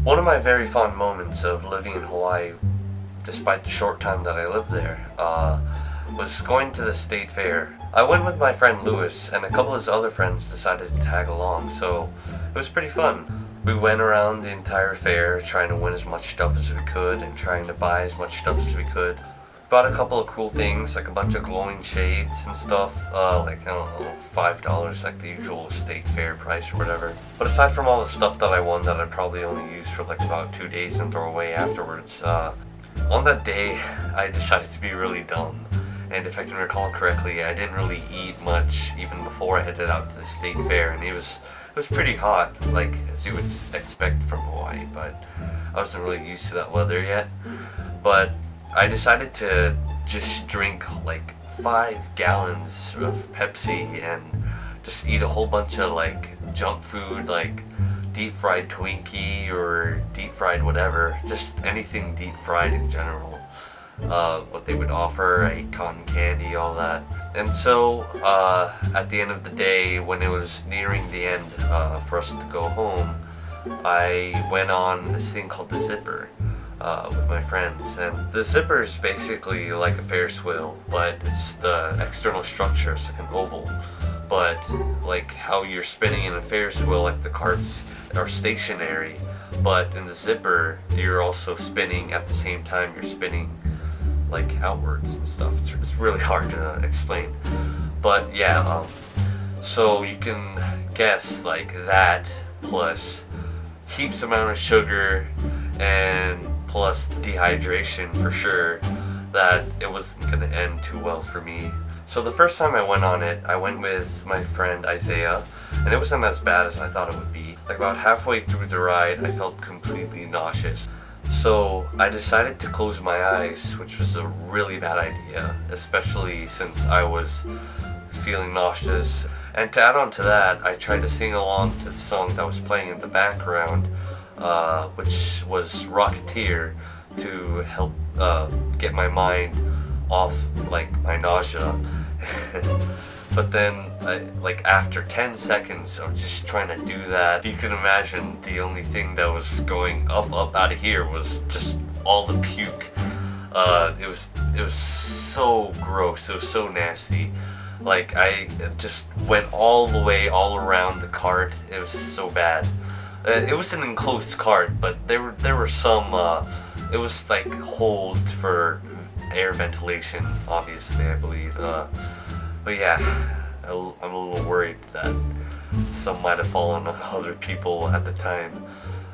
One of my very fond moments of living in Hawaii, despite the short time that I lived there, was going to the state fair. I went with my friend Lewis, and a couple of his other friends decided to tag along, so it was pretty fun. We went around the entire fair trying to win as much stuff as we could and trying to buy as much stuff as we could. Bought a couple of cool things, like a bunch of glowing shades and stuff, like, I don't know, $5, like the usual state fair price or whatever. But aside from all the stuff that I won that I'd probably only use for like about 2 days and throw away afterwards, on that day, I decided to be really dumb. And if I can recall correctly, I didn't really eat much even before I headed out to the state fair, and it was pretty hot, like as you would expect from Hawaii, but I wasn't really used to that weather yet. But I decided to just drink like 5 gallons of Pepsi and just eat a whole bunch of like junk food, like deep fried Twinkie or deep fried whatever, just anything deep fried in general. What they would offer, I ate cotton candy, all that. And so at the end of the day, when it was nearing the end for us to go home, I went on this thing called the Zipper with my friends. And the Zipper is basically like a Ferris wheel, but it's the external structure is like an oval. But like how you're spinning in a Ferris wheel, like the carts are stationary, but in the Zipper you're also spinning at the same time you're spinning like outwards and stuff. It's really hard to explain, but yeah, so you can guess like that plus heaps amount of sugar and plus dehydration for sure, that it wasn't gonna end too well for me. So the first time I went on it, I went with my friend Isaiah, and it wasn't as bad as I thought it would be. Like about halfway through the ride, I felt completely nauseous. So I decided to close my eyes, which was a really bad idea, especially since I was feeling nauseous. And to add on to that, I tried to sing along to the song that was playing in the background, which was Rocketeer, to help get my mind off like my nausea. But then, like after 10 seconds of just trying to do that, you can imagine the only thing that was going up out of here was just all the puke. It was so gross. It was so nasty. Like I just went all the way all around the cart. It was so bad. It was an enclosed cart, but there were some. It was like holes for air ventilation, obviously, I believe. But yeah, I'm a little worried that some might have fallen on other people at the time,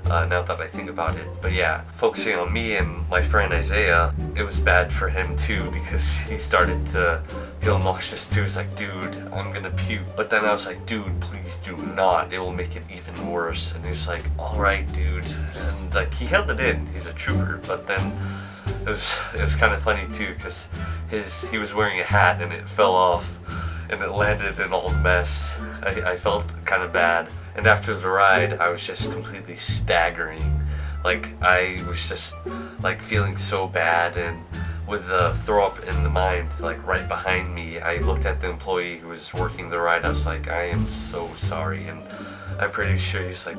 now that I think about it. But yeah, focusing on me and my friend Isaiah, it was bad for him too, because he started to feel nauseous too. He's like, dude, I'm gonna puke. But then I was like, dude, please do not. It will make it even worse. And he's like, alright, dude. And like, he held it in. He's a trooper. But then it was kind of funny too, because he was wearing a hat and it fell off and it landed in all the mess. I felt kind of bad, and after the ride I was just completely staggering. Like I was just like feeling so bad, and with the throw up in the mind like right behind me, I looked at the employee who was working the ride. I was like, I am so sorry. And I'm pretty sure he's like,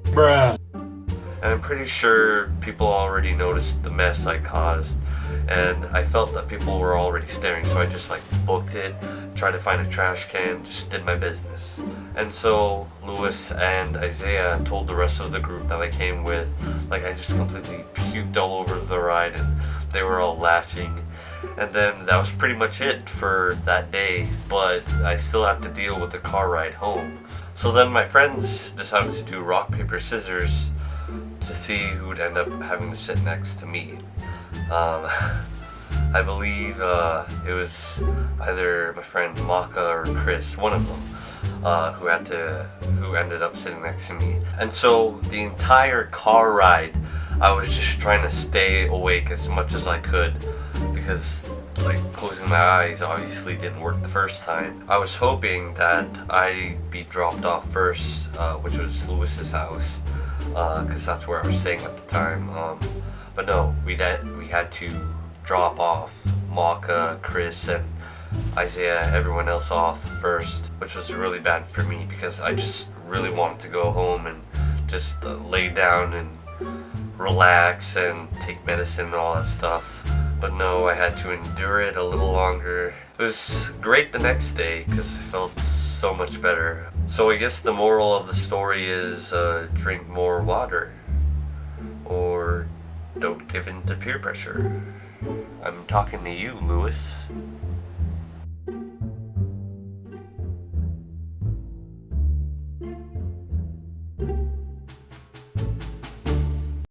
bruh. And I'm pretty sure people already noticed the mess I caused, and I felt that people were already staring, so I just like booked it, tried to find a trash can, just did my business. And so Lewis and Isaiah told the rest of the group that I came with, like I just completely puked all over the ride, and they were all laughing. And then that was pretty much it for that day, but I still had to deal with the car ride home. So then my friends decided to do rock, paper, scissors to see who would end up having to sit next to me. I believe it was either my friend Maka or Chris, one of them, who ended up sitting next to me. And so the entire car ride, I was just trying to stay awake as much as I could, because like closing my eyes obviously didn't work the first time. I was hoping that I'd be dropped off first, which was Lewis's house, because that's where I was staying at the time. But no, we had to drop off Maka, Chris, and Isaiah, everyone else off first, which was really bad for me because I just really wanted to go home and just lay down and relax and take medicine and all that stuff. But no, I had to endure it a little longer. It was great the next day because I felt so much better. So I guess the moral of the story is drink more water. Or don't give in to peer pressure. I'm talking to you, Lewis.